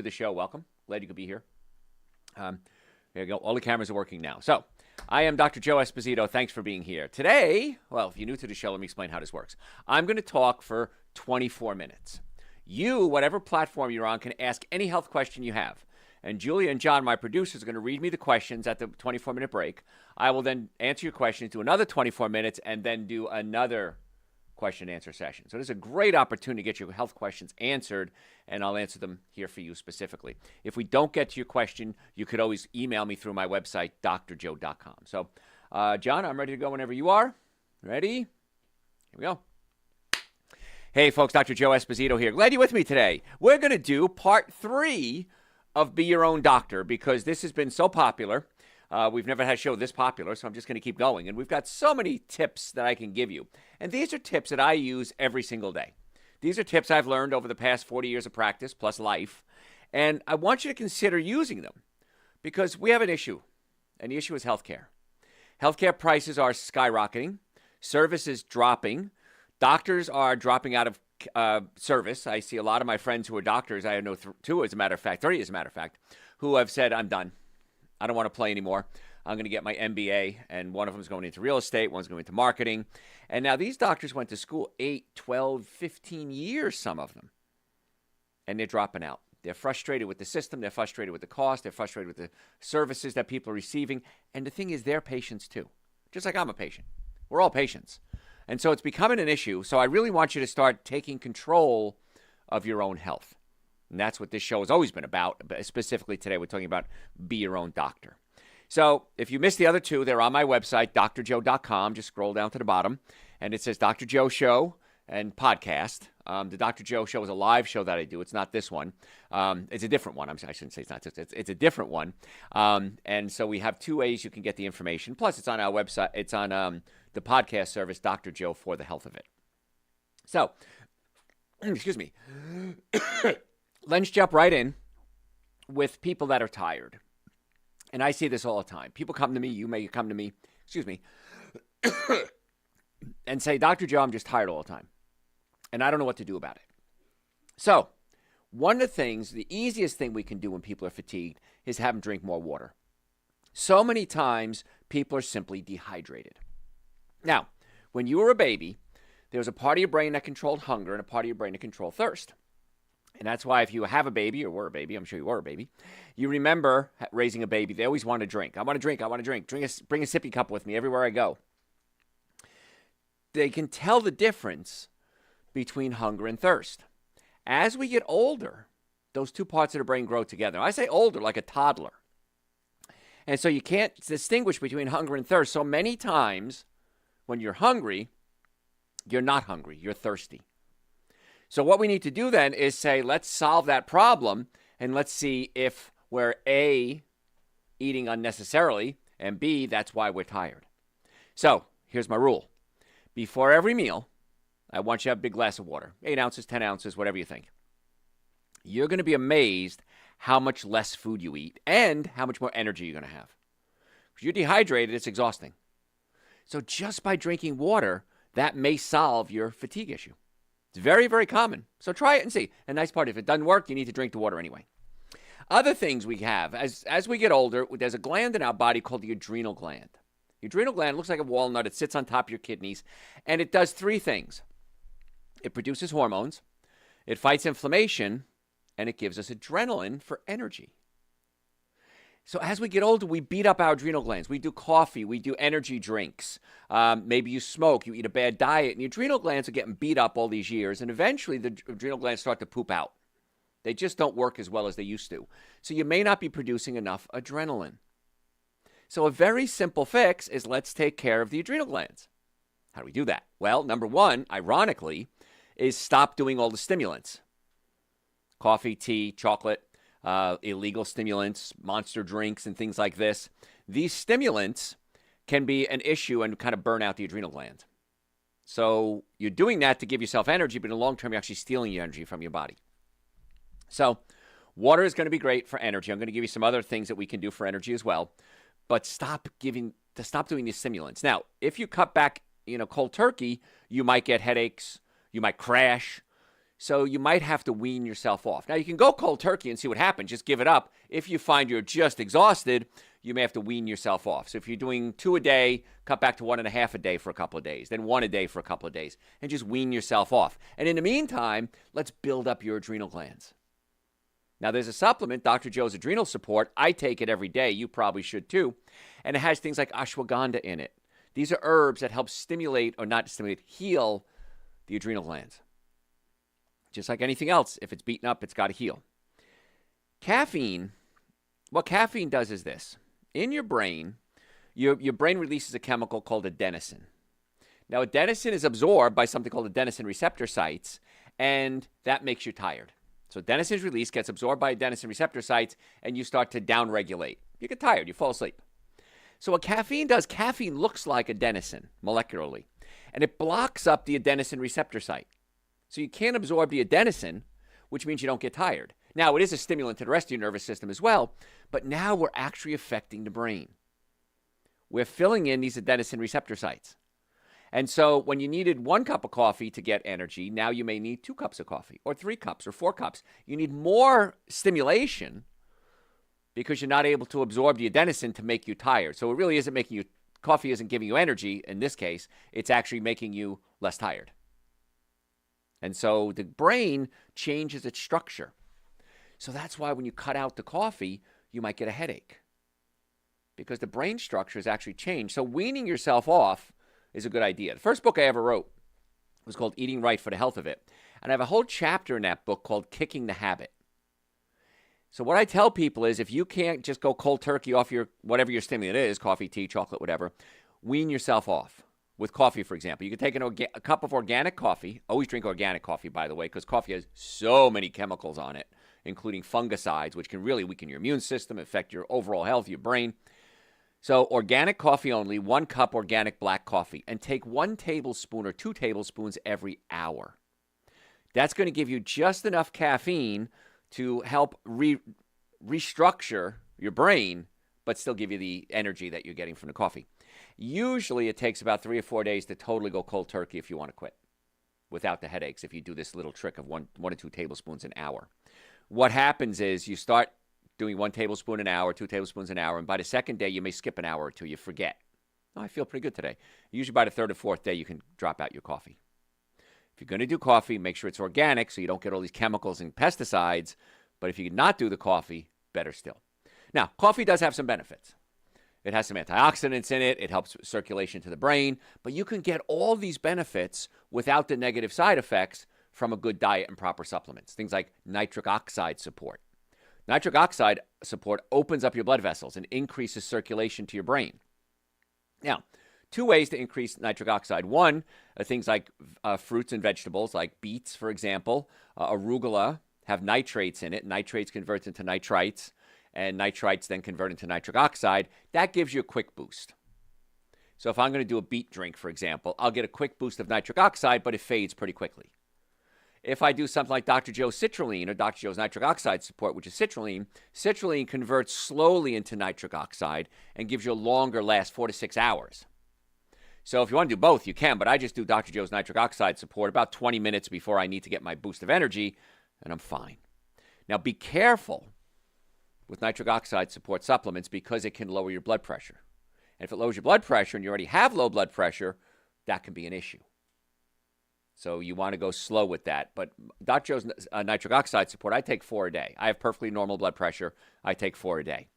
the show, welcome. Glad you could be here. There you go. All the cameras are working now. So, I am Dr. Joe Esposito. Thanks for being here. Today, well, if you're new to the show, let me explain how this works. I'm going to talk for 24 minutes. You, whatever platform you're on, can ask any health question you have. And Julia and John, my producers, are going to read me the questions at the 24-minute break. I will then answer your questions, do another 24 minutes, and then do another question and answer session. So this is a great opportunity to get your health questions answered, and I'll answer them here for you specifically. If we don't get to your question, you could always email me through my website, drjoe.com. So, John, I'm ready to go whenever you are. Ready? Here we go. Hey, folks, Dr. Joe Esposito here. Glad you're with me today. We're going to do part 3 of Be Your Own Doctor because this has been so popular. We've never had a show this popular, so I'm just going to keep going. And we've got so many tips that I can give you. And these are tips that I use every single day. These are tips I've learned over the past 40 years of practice plus life. And I want you to consider using them because we have an issue, and the issue is healthcare. Healthcare prices are skyrocketing. Services dropping. Doctors are dropping out of service. I see a lot of my friends who are doctors. I know 2 as a matter of fact, 3 as a matter of fact, who have said, I'm done. I don't want to play anymore. I'm going to get my MBA, and one of them is going into real estate, one's going into marketing. And now these doctors went to school 8, 12, 15 years, some of them, and they're dropping out. They're frustrated with the system. They're frustrated with the cost. They're frustrated with the services that people are receiving. And the thing is, they're patients too, just like I'm a patient. We're all patients. And so it's becoming an issue. So I really want you to start taking control of your own health. And that's what this show has always been about. But specifically today, we're talking about Be Your Own Doctor. So if you missed the other 2, they're on my website, drjoe.com. Just scroll down to the bottom. And it says Dr. Joe Show and podcast. The Dr. Joe Show is a live show that I do. It's not this one. It's a different one. I shouldn't say it's not this. It's a different one. And so we have 2 ways you can get the information. Plus, it's on our website. It's on the podcast service, Dr. Joe, for the health of it. So, excuse me. Let's jump right in with people that are tired. And I see this all the time. People come to me, you may come to me, excuse me, and say, Dr. Joe, I'm just tired all the time. And I don't know what to do about it. So, one of the things, the easiest thing we can do when people are fatigued is have them drink more water. So many times, people are simply dehydrated. Now, when you were a baby, there was a part of your brain that controlled hunger and a part of your brain that controlled thirst. And that's why if you have a baby or were a baby, I'm sure you were a baby, you remember raising a baby. They always want to drink. I want to drink. I want to drink. Bring a sippy cup with me everywhere I go. They can tell the difference between hunger and thirst. As we get older, those 2 parts of the brain grow together. I say older, like a toddler. And so you can't distinguish between hunger and thirst. So many times when you're hungry, you're not hungry. You're thirsty. So what we need to do then is say, let's solve that problem, and let's see if we're A, eating unnecessarily, and B, that's why we're tired. So here's my rule. Before every meal, I want you to have a big glass of water, 8 ounces, 10 ounces, whatever you think. You're going to be amazed how much less food you eat and how much more energy you're going to have. If you're dehydrated, it's exhausting. So just by drinking water, that may solve your fatigue issue. It's very, very common. So try it and see. A nice part, if it doesn't work, you need to drink the water anyway. Other things we have, as we get older, there's a gland in our body called the adrenal gland. The adrenal gland looks like a walnut. It sits on top of your kidneys, and it does 3 things. It produces hormones, it fights inflammation, and it gives us adrenaline for energy. So as we get older, we beat up our adrenal glands. We do coffee. We do energy drinks. Maybe you smoke. You eat a bad diet. And the adrenal glands are getting beat up all these years. And eventually, the adrenal glands start to poop out. They just don't work as well as they used to. So you may not be producing enough adrenaline. So a very simple fix is let's take care of the adrenal glands. How do we do that? Well, number 1, ironically, is stop doing all the stimulants. Coffee, tea, chocolate. Illegal stimulants, monster drinks, and things like this. These stimulants can be an issue and kind of burn out the adrenal gland. So you're doing that to give yourself energy, but in the long term, you're actually stealing your energy from your body. So water is going to be great for energy. I'm going to give you some other things that we can do for energy as well. But stop doing these stimulants. Now, if you cut back, cold turkey, you might get headaches. You might crash. So you might have to wean yourself off. Now, you can go cold turkey and see what happens. Just give it up. If you find you're just exhausted, you may have to wean yourself off. So if you're doing 2 a day, cut back to 1.5 a day for a couple of days, then 1 a day for a couple of days, and just wean yourself off. And in the meantime, let's build up your adrenal glands. Now, there's a supplement, Dr. Joe's Adrenal Support. I take it every day. You probably should too. And it has things like ashwagandha in it. These are herbs that help stimulate, or not stimulate, heal the adrenal glands. Just like anything else, if it's beaten up, it's got to heal. Caffeine, what caffeine does is this. In your brain, your brain releases a chemical called adenosine. Now, adenosine is absorbed by something called adenosine receptor sites, and that makes you tired. So adenosine's release gets absorbed by adenosine receptor sites, and you start to downregulate. You get tired. You fall asleep. So what caffeine does, caffeine looks like adenosine molecularly, and it blocks up the adenosine receptor site. So you can't absorb the adenosine, which means you don't get tired. Now, it is a stimulant to the rest of your nervous system as well, but now we're actually affecting the brain. We're filling in these adenosine receptor sites. And so when you needed 1 cup of coffee to get energy, now you may need 2 cups of coffee, or 3 cups, or 4 cups. You need more stimulation because you're not able to absorb the adenosine to make you tired. So it really isn't making you, coffee isn't giving you energy in this case. It's actually making you less tired. And so the brain changes its structure. So that's why when you cut out the coffee, you might get a headache, because the brain structure has actually changed. So weaning yourself off is a good idea. The first book I ever wrote was called Eating Right for the Health of It. And I have a whole chapter in that book called Kicking the Habit. So what I tell people is, if you can't just go cold turkey off your whatever your stimulant is, coffee, tea, chocolate, whatever, wean yourself off. With coffee, for example, you can take a cup of organic coffee. Always drink organic coffee, by the way, because coffee has so many chemicals on it, including fungicides, which can really weaken your immune system, affect your overall health, your brain. So organic coffee only, 1 cup organic black coffee, and take 1 tablespoon or 2 tablespoons every hour. That's going to give you just enough caffeine to help restructure your brain, but still give you the energy that you're getting from the coffee. Usually it takes about 3 or 4 days to totally go cold turkey if you want to quit without the headaches, if you do this little trick of 1 or 2 tablespoons an hour. What happens is you start doing 1 tablespoon an hour, 2 tablespoons an hour, and by the second day you may skip an hour or 2. You forget. Oh, I feel pretty good today. Usually by the 3rd or 4th day you can drop out your coffee. If you're going to do coffee, make sure it's organic so you don't get all these chemicals and pesticides. But if you cannot do the coffee, better still. Now, coffee does have some benefits. It has some antioxidants in it. It helps circulation to the brain. But you can get all these benefits without the negative side effects from a good diet and proper supplements. Things like nitric oxide support. Nitric oxide support opens up your blood vessels and increases circulation to your brain. Now, 2 ways to increase nitric oxide. One, things like fruits and vegetables, like beets, for example. Arugula have nitrates in it. Nitrates convert into nitrites, and nitrites then convert into nitric oxide. That gives you a quick boost. So if I'm going to do a beet drink, for example, I'll get a quick boost of nitric oxide, but it fades pretty quickly. If I do something like Dr. Joe's citrulline or Dr. Joe's nitric oxide support, which is citrulline, citrulline converts slowly into nitric oxide and gives you a longer last 4 to 6 hours. So if you want to do both, you can, but I just do Dr. Joe's nitric oxide support about 20 minutes before I need to get my boost of energy, and I'm fine. Now, be careful with nitric oxide support supplements because it can lower your blood pressure. And if it lowers your blood pressure and you already have low blood pressure, that can be an issue. So you want to go slow with that. But Dr. Joe's nitric oxide support, I take 4 a day. I have perfectly normal blood pressure. I take 4 a day.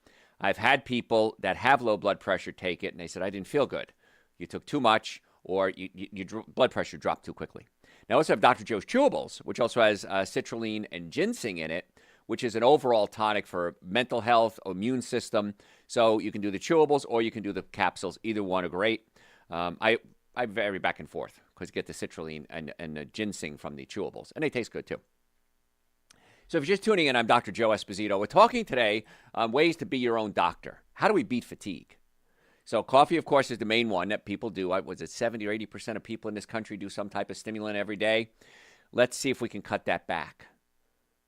I've had people that have low blood pressure take it, and they said, I didn't feel good. You took too much, or your blood pressure dropped too quickly. Now, I also have Dr. Joe's Chewables, which also has citrulline and ginseng in it, which is an overall tonic for mental health, immune system. So you can do the chewables or you can do the capsules. Either one are great. I vary back and forth because you get the citrulline and the ginseng from the chewables, and they taste good too. So if you're just tuning in, I'm Dr. Joe Esposito. We're talking today on ways to be your own doctor. How do we beat fatigue? So coffee, of course, is the main one that people do. Was it 70 or 80% of people in this country do some type of stimulant every day? Let's see if we can cut that back.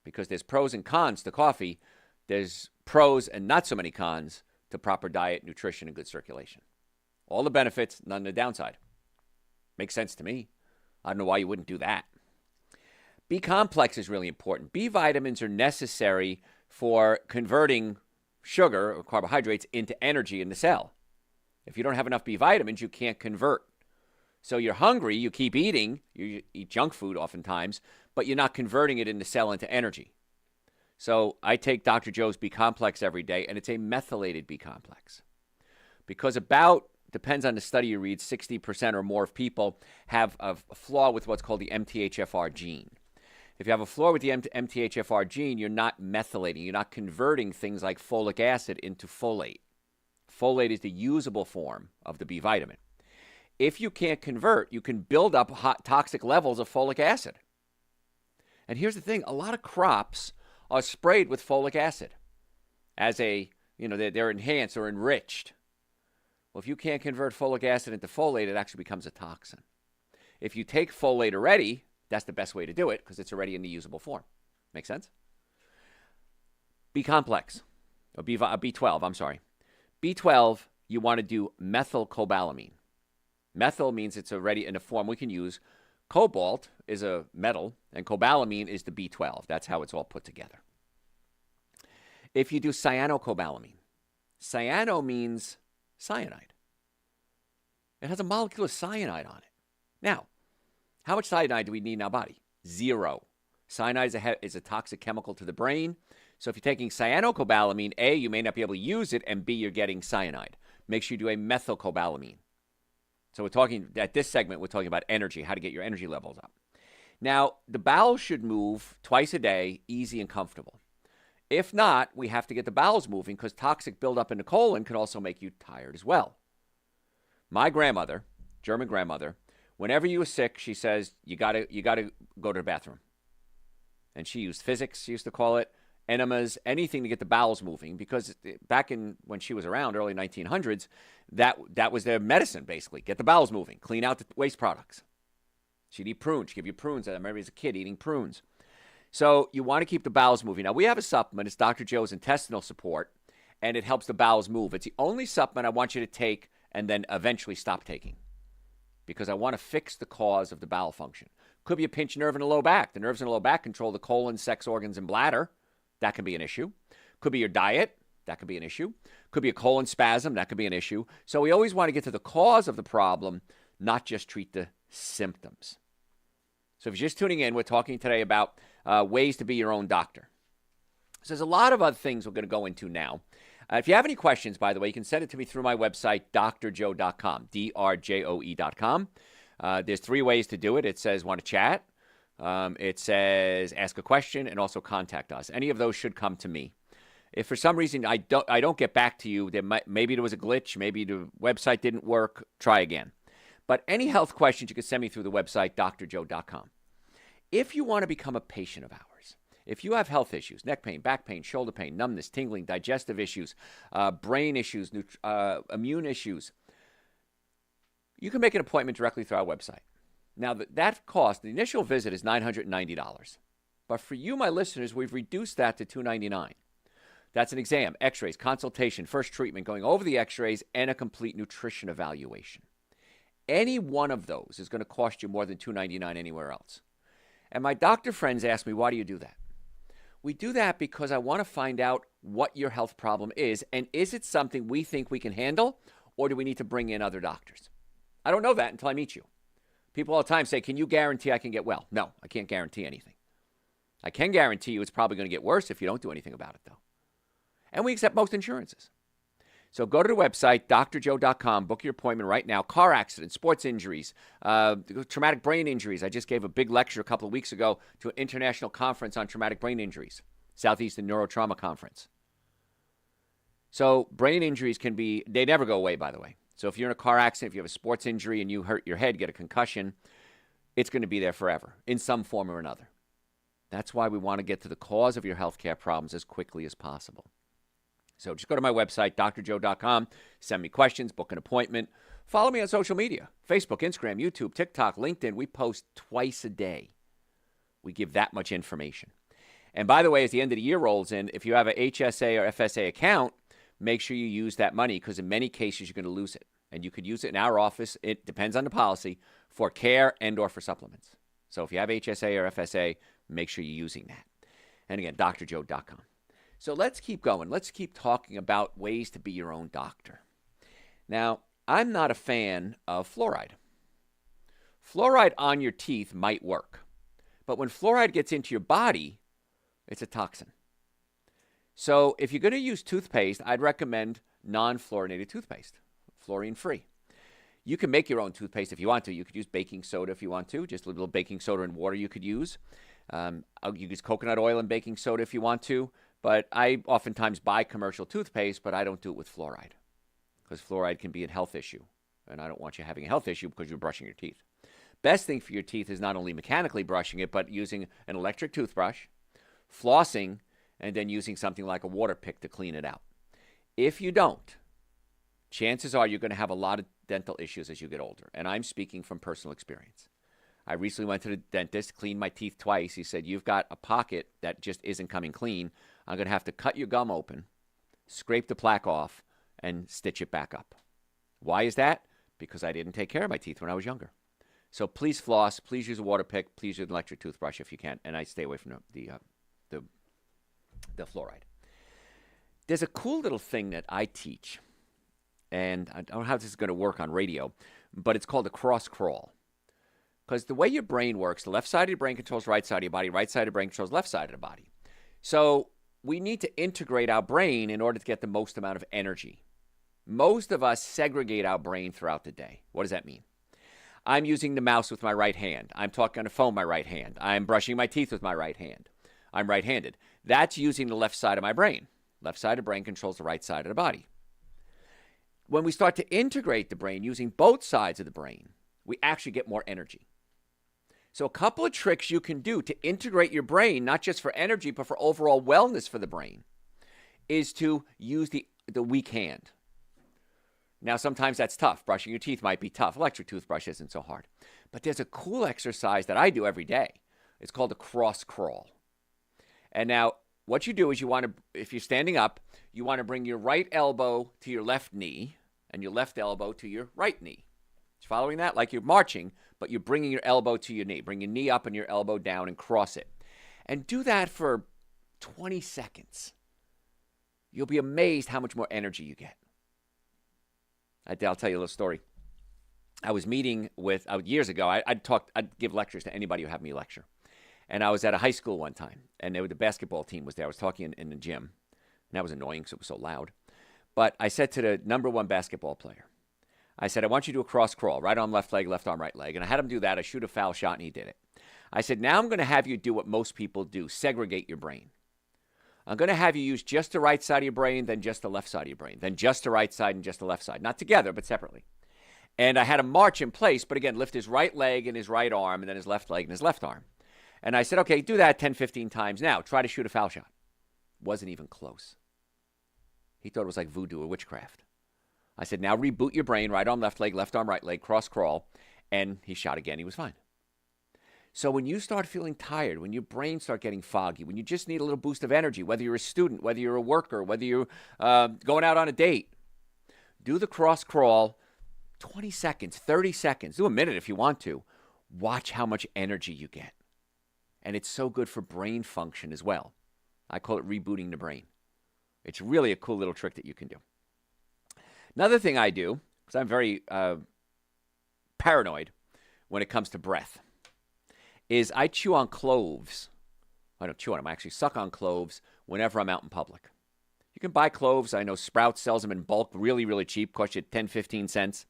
Because there's pros and cons to coffee. There's pros and not so many cons to proper diet, nutrition, and good circulation. All the benefits, none of the downside. Makes sense to me. I don't know why you wouldn't do that. B complex is really important. B vitamins are necessary for converting sugar or carbohydrates into energy in the cell. If you don't have enough B vitamins, you can't convert. So you're hungry, you keep eating, you eat junk food oftentimes, but you're not converting it in the cell into energy. So I take Dr. Joe's B complex every day, and it's a methylated B complex. Because depends on the study you read, 60% or more of people have a flaw with what's called the MTHFR gene. If you have a flaw with the MTHFR gene, you're not methylating. You're not converting things like folic acid into folate. Folate is the usable form of the B vitamin. If you can't convert, you can build up toxic levels of folic acid. And here's the thing. A lot of crops are sprayed with folic acid as they're enhanced or enriched. Well, if you can't convert folic acid into folate, it actually becomes a toxin. If you take folate already, that's the best way to do it because it's already in the usable form. Make sense? B complex, or B12, I'm sorry. B12, you want to do methylcobalamin. Methyl means it's already in a form we can use. Cobalt is a metal, and cobalamin is the B12. That's how it's all put together. If you do cyanocobalamin, cyano means cyanide. It has a molecule of cyanide on it. Now, how much cyanide do we need in our body? 0. Cyanide is a toxic chemical to the brain. So if you're taking cyanocobalamin, A, you may not be able to use it, and B, you're getting cyanide. Make sure you do a methylcobalamin. So at this segment, we're talking about energy, how to get your energy levels up. Now, the bowels should move twice a day, easy and comfortable. If not, we have to get the bowels moving because toxic buildup in the colon can also make you tired as well. My grandmother, German grandmother, whenever you were sick, she says, you gotta go to the bathroom. And she used physics, she used to call it, enemas, anything to get the bowels moving, because back when she was around, early 1900s, that was their medicine, basically. Get the bowels moving, clean out the waste products. She'd eat prunes. She'd give you prunes. I remember as a kid eating prunes. So you want to keep the bowels moving. Now, we have a supplement. It's Dr. Joe's Intestinal Support, and it helps the bowels move. It's the only supplement I want you to take and then eventually stop taking because I want to fix the cause of the bowel function. Could be a pinched nerve in the low back. The nerves in the low back control the colon, sex organs, and bladder. That can be an issue. Could be your diet. That could be an issue. Could be a colon spasm. That could be an issue. So we always want to get to the cause of the problem, not just treat the symptoms. So if you're just tuning in, we're talking today about ways to be your own doctor. So there's a lot of other things we're going to go into now. If you have any questions, by the way, you can send it to me through my website, drjoe.com, drjoe.com. There's 3 ways to do it. It says want to chat. It says ask a question and also contact us. Any of those should come to me. If for some reason I don't get back to you, maybe there was a glitch, maybe the website didn't work, try again. But any health questions, you can send me through the website, drjoe.com. If you want to become a patient of ours, if you have health issues, neck pain, back pain, shoulder pain, numbness, tingling, digestive issues, brain issues, immune issues, you can make an appointment directly through our website. Now, that cost, the initial visit is $990. But for you, my listeners, we've reduced that to $299. That's an exam, x-rays, consultation, first treatment, going over the x-rays, and a complete nutrition evaluation. Any one of those is going to cost you more than $299 anywhere else. And my doctor friends ask me, why do you do that? We do that because I want to find out what your health problem is, and is it something we think we can handle, or do we need to bring in other doctors? I don't know that until I meet you. People all the time say, can you guarantee I can get well? No, I can't guarantee anything. I can guarantee you it's probably going to get worse if you don't do anything about it, though. And we accept most insurances. So go to the website, drjoe.com, book your appointment right now. Car accidents, sports injuries, traumatic brain injuries. I just gave a big lecture a couple of weeks ago to an international conference on traumatic brain injuries, Southeastern Neurotrauma Conference. So brain injuries they never go away, by the way. So if you're in a car accident, if you have a sports injury and you hurt your head, get a concussion, it's going to be there forever in some form or another. That's why we want to get to the cause of your healthcare problems as quickly as possible. So just go to my website, drjoe.com, send me questions, book an appointment. Follow me on social media, Facebook, Instagram, YouTube, TikTok, LinkedIn. We post twice a day. We give that much information. And by the way, as the end of the year rolls in, if you have a HSA or FSA account, make sure you use that money because in many cases you're going to lose it. And you could use it in our office, it depends on the policy, for care and or for supplements. So if you have HSA or FSA, Make sure you're using that. And again, drjoe.com. So let's keep going. Let's keep talking about ways to be your own doctor. Now, I'm not a fan of fluoride. Fluoride on your teeth might work, but when fluoride gets into your body, it's a toxin. So if you're going to use toothpaste, I'd recommend non-fluorinated toothpaste, fluorine-free. You can make your own toothpaste if you want to. You could use baking soda if you want to, just a little baking soda and water you could use. You could use coconut oil and baking soda if you want to, but I oftentimes buy commercial toothpaste, but I don't do it with fluoride because fluoride can be a health issue, and I don't want you having a health issue because you're brushing your teeth. Best thing for your teeth is not only mechanically brushing it, but using an electric toothbrush, flossing, and then using something like a water pick to clean it out. If you don't, chances are you're going to have a lot of dental issues as you get older, and I'm speaking from personal experience. I recently went to the dentist, cleaned my teeth twice. He said, you've got a pocket that just isn't coming clean. I'm going to have to cut your gum open, scrape the plaque off, and stitch it back up. Why is that? Because I didn't take care of my teeth when I was younger. So please floss, please use a water pick, please use an electric toothbrush if you can, and I stay away from the fluoride. There's a cool little thing that I teach, and I don't know how this is going to work on radio, but it's called a cross crawl. Because the way your brain works, the left side of your brain controls the right side of your body, right side of the brain controls the left side of the body. So we need to integrate our brain in order to get the most amount of energy. Most of us segregate our brain throughout the day. What does that mean? I'm using the mouse with my right hand. I'm talking on the phone with my right hand. I'm brushing my teeth with my right hand. I'm right-handed. That's using the left side of my brain. Left side of the brain controls the right side of the body. When we start to integrate the brain using both sides of the brain, we actually get more energy. So a couple of tricks you can do to integrate your brain, not just for energy, but for overall wellness for the brain, is to use the weak hand. Now, sometimes that's tough. Brushing your teeth might be tough. Electric toothbrush isn't so hard. But there's a cool exercise that I do every day. It's called a cross crawl. And now, what you do is you want to, if you're standing up, you want to bring your right elbow to your left knee and your left elbow to your right knee. Following that, like you're marching, but you're bringing your elbow to your knee. Bring your knee up and your elbow down and cross it. And do that for 20 seconds. You'll be amazed how much more energy you get. I'll tell you a little story. I was meeting with, years ago, I'd give lectures to anybody who had me lecture. And I was at a high school one time, and the basketball team was there. I was talking in the gym, and that was annoying because it was so loud. But I said to the number one basketball player, I said, I want you to do a cross crawl, right arm, left leg, left arm, right leg. And I had him do that. I shoot a foul shot, and he did it. I said, now I'm going to have you do what most people do, segregate your brain. I'm going to have you use just the right side of your brain, then just the left side of your brain, then just the right side and just the left side. Not together, but separately. And I had him march in place, but again, lift his right leg and his right arm, and then his left leg and his left arm. And I said, okay, do that 10, 15 times now. Try to shoot a foul shot. Wasn't even close. He thought it was like voodoo or witchcraft. I said, now reboot your brain, right arm, left leg, left arm, right leg, cross crawl. And he shot again. He was fine. So when you start feeling tired, when your brain starts getting foggy, when you just need a little boost of energy, whether you're a student, whether you're a worker, whether you're going out on a date, do the cross crawl 20 seconds, 30 seconds. Do a minute if you want to. Watch how much energy you get. And it's so good for brain function as well. I call it rebooting the brain. It's really a cool little trick that you can do. Another thing I do, because I'm very paranoid when it comes to breath, is I chew on cloves. I don't chew on them. I actually suck on cloves whenever I'm out in public. You can buy cloves. I know Sprouts sells them in bulk, really, really cheap. Cost you 10, 15 cents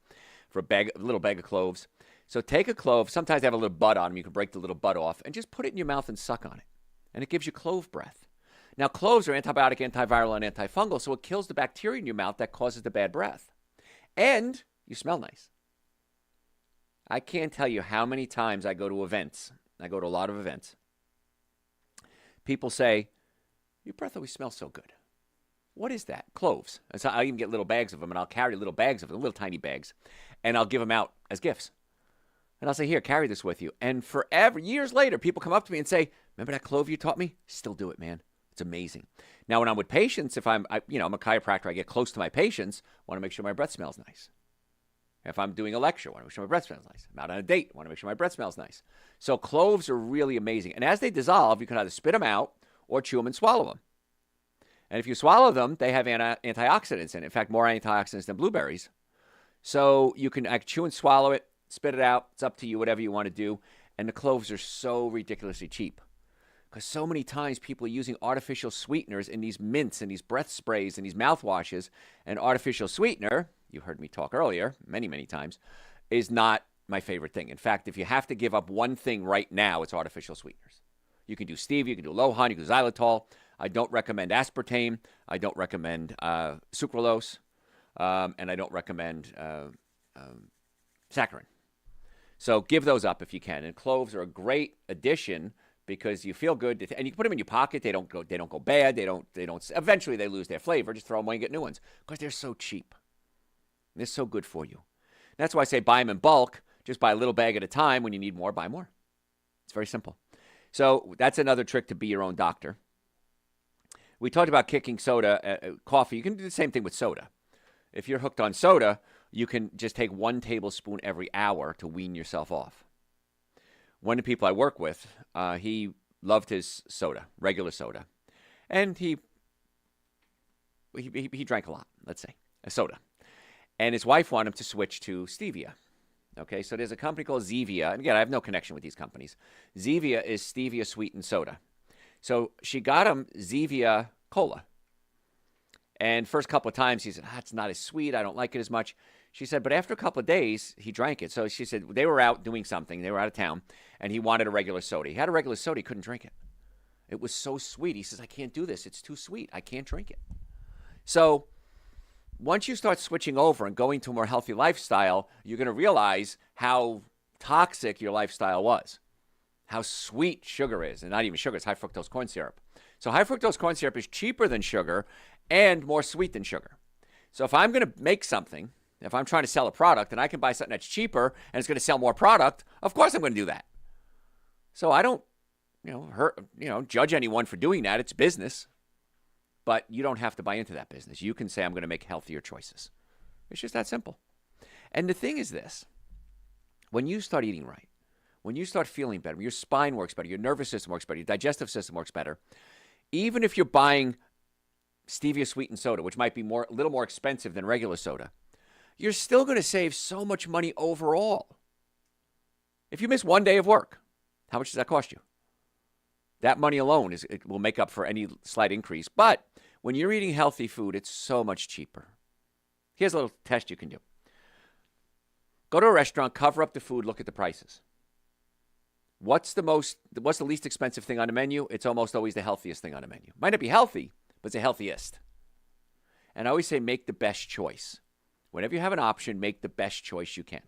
for a little bag of cloves. So take a clove. Sometimes they have a little bud on them. You can break the little bud off and just put it in your mouth and suck on it. And it gives you clove breath. Now, cloves are antibiotic, antiviral, and antifungal, so it kills the bacteria in your mouth that causes the bad breath. And you smell nice. I can't tell you how many times I go to events. I go to a lot of events. People say, your breath always smells so good. What is that? Cloves. And so I even get little bags of them, and I'll carry little bags of them, little tiny bags, and I'll give them out as gifts. And I'll say, here, carry this with you. And forever, years later, people come up to me and say, remember that clove you taught me? Still do it, man. It's amazing. Now, when I'm with patients, if I'm a chiropractor, I get close to my patients, want to make sure my breath smells nice. If I'm doing a lecture, I want to make sure my breath smells nice. I'm out on a date, I want to make sure my breath smells nice. So cloves are really amazing. And as they dissolve, you can either spit them out or chew them and swallow them. And if you swallow them, they have antioxidants in it. In fact, more antioxidants than blueberries. So you can chew and swallow it, spit it out. It's up to you, whatever you want to do. And the cloves are so ridiculously cheap. Because so many times people are using artificial sweeteners in these mints and these breath sprays and these mouthwashes. And artificial sweetener, you heard me talk earlier many, many times, is not my favorite thing. In fact, if you have to give up one thing right now, it's artificial sweeteners. You can do stevia, you can do Lohan, you can do xylitol. I don't recommend aspartame. I don't recommend sucralose. And I don't recommend saccharin. So give those up if you can. And cloves are a great addition because you feel good, and you can put them in your pocket. They don't go bad. They don't. Eventually, they lose their flavor. Just throw them away and get new ones because they're so cheap. They're so good for you. That's why I say buy them in bulk. Just buy a little bag at a time. When you need more, buy more. It's very simple. So that's another trick to be your own doctor. We talked about kicking soda, coffee. You can do the same thing with soda. If you're hooked on soda, you can just take 1 tablespoon every hour to wean yourself off. One of the people I work with, he loved his soda, regular soda. And he drank a lot, let's say, a soda. And his wife wanted him to switch to stevia. Okay, so there's a company called Zevia. And again, I have no connection with these companies. Zevia is stevia sweetened soda. So she got him Zevia Cola. And first couple of times he said, it's not as sweet. I don't like it as much. She said, but after a couple of days, he drank it. So she said they were out doing something. They were out of town, and he wanted a regular soda. He had a regular soda. He couldn't drink it. It was so sweet. He says, I can't do this. It's too sweet. I can't drink it. So once you start switching over and going to a more healthy lifestyle, you're going to realize how toxic your lifestyle was, how sweet sugar is. And not even sugar, it's high fructose corn syrup. So high fructose corn syrup is cheaper than sugar and more sweet than sugar. So if I'm going to make something, if I'm trying to sell a product and I can buy something that's cheaper and it's going to sell more product, of course I'm going to do that. So I don't, judge anyone for doing that. It's business. But you don't have to buy into that business. You can say, I'm going to make healthier choices. It's just that simple. And the thing is this. When you start eating right, when you start feeling better, your spine works better, your nervous system works better, your digestive system works better, even if you're buying stevia sweetened soda, which might be a little more expensive than regular soda, you're still going to save so much money overall. If you miss one day of work, how much does that cost you? That money alone it will make up for any slight increase. But when you're eating healthy food, it's so much cheaper. Here's a little test you can do. Go to a restaurant, cover up the food, look at the prices. What's the least expensive thing on the menu? It's almost always the healthiest thing on the menu. Might not be healthy, but it's the healthiest. And I always say make the best choice. Whenever you have an option, make the best choice you can.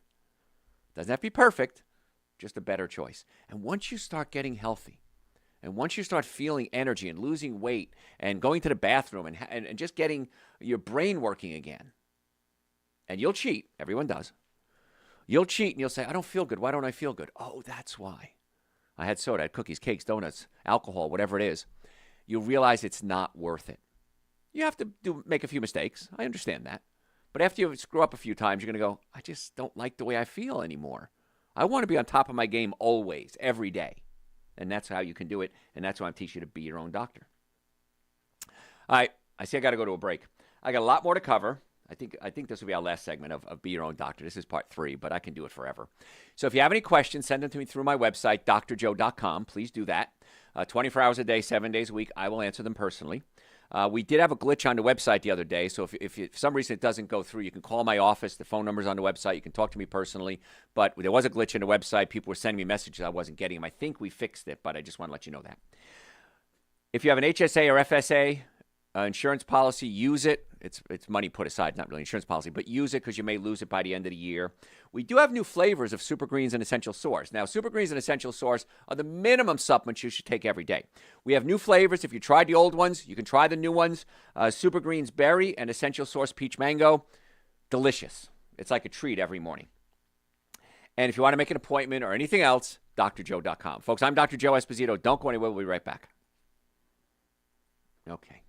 Doesn't have to be perfect, just a better choice. And once you start getting healthy, and once you start feeling energy and losing weight and going to the bathroom and just getting your brain working again, and you'll cheat, everyone does. You'll cheat and you'll say, I don't feel good. Why don't I feel good? Oh, that's why. I had soda, I had cookies, cakes, donuts, alcohol, whatever it is. You'll realize it's not worth it. You have to make a few mistakes. I understand that. But after you screw up a few times, you're going to go, I just don't like the way I feel anymore. I want to be on top of my game always, every day. And that's how you can do it. And that's why I'm teaching you to be your own doctor. All right. I see I got to go to a break. I got a lot more to cover. I think this will be our last segment of Be Your Own Doctor. This is part 3, but I can do it forever. So if you have any questions, send them to me through my website, drjoe.com. Please do that. 24 hours a day, 7 days a week. I will answer them personally. We did have a glitch on the website the other day, so if for some reason it doesn't go through, you can call my office. The phone number's on the website. You can talk to me personally. But there was a glitch in the website. People were sending me messages. I wasn't getting them. I think we fixed it, but I just want to let you know that. If you have an HSA or FSA insurance policy, use it. It's money put aside, not really insurance policy, but use it because you may lose it by the end of the year. We do have new flavors of Super Greens and Essential Source. Now, Super Greens and Essential Source are the minimum supplements you should take every day. We have new flavors. If you tried the old ones, you can try the new ones. Super Greens Berry and Essential Source Peach Mango. Delicious. It's like a treat every morning. And if you want to make an appointment or anything else, drjoe.com. Folks, I'm Dr. Joe Esposito. Don't go anywhere. We'll be right back. Okay.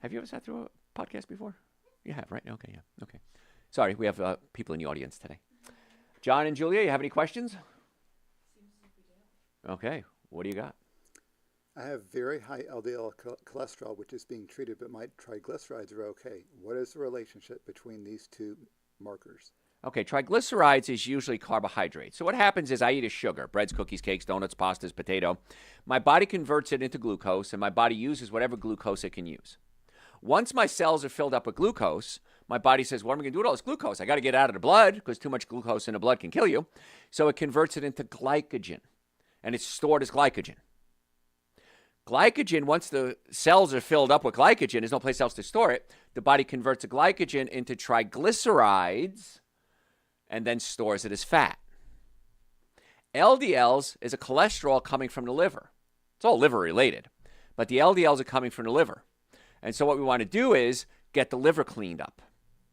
Have you ever sat through a podcast before? You have, right? Okay, yeah. Okay. Sorry, we have people in the audience today. John and Julia, you have any questions? Okay, what do you got? I have very high LDL cholesterol, which is being treated, but my triglycerides are okay. What is the relationship between these two markers? Okay, triglycerides is usually carbohydrates. So what happens is I eat a sugar, breads, cookies, cakes, donuts, pastas, potato. My body converts it into glucose, and my body uses whatever glucose it can use. Once my cells are filled up with glucose, my body says, what am I going to do with all this glucose? I got to get it out of the blood because too much glucose in the blood can kill you. So it converts it into glycogen, and it's stored as glycogen. Glycogen, once the cells are filled up with glycogen, there's no place else to store it. The body converts the glycogen into triglycerides and then stores it as fat. LDLs is a cholesterol coming from the liver. It's all liver related, but the LDLs are coming from the liver. And so what we want to do is get the liver cleaned up.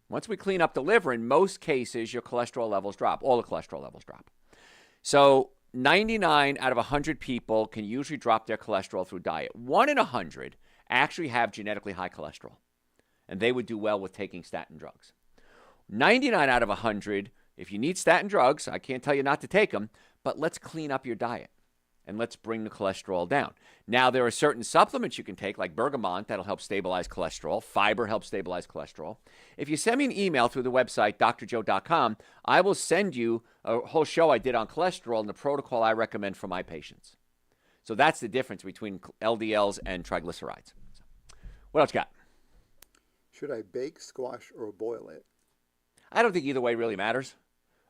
Once we clean up the liver, in most cases, your cholesterol levels drop. All the cholesterol levels drop. So 99 out of 100 people can usually drop their cholesterol through diet. 1 in 100 actually have genetically high cholesterol, and they would do well with taking statin drugs. 99 out of 100, if you need statin drugs, I can't tell you not to take them, but let's clean up your diet and let's bring the cholesterol down. Now, there are certain supplements you can take, like bergamot, that'll help stabilize cholesterol. Fiber helps stabilize cholesterol. If you send me an email through the website, drjoe.com, I will send you a whole show I did on cholesterol and the protocol I recommend for my patients. So that's the difference between LDLs and triglycerides. What else you got? Should I bake, squash, or boil it? I don't think either way really matters.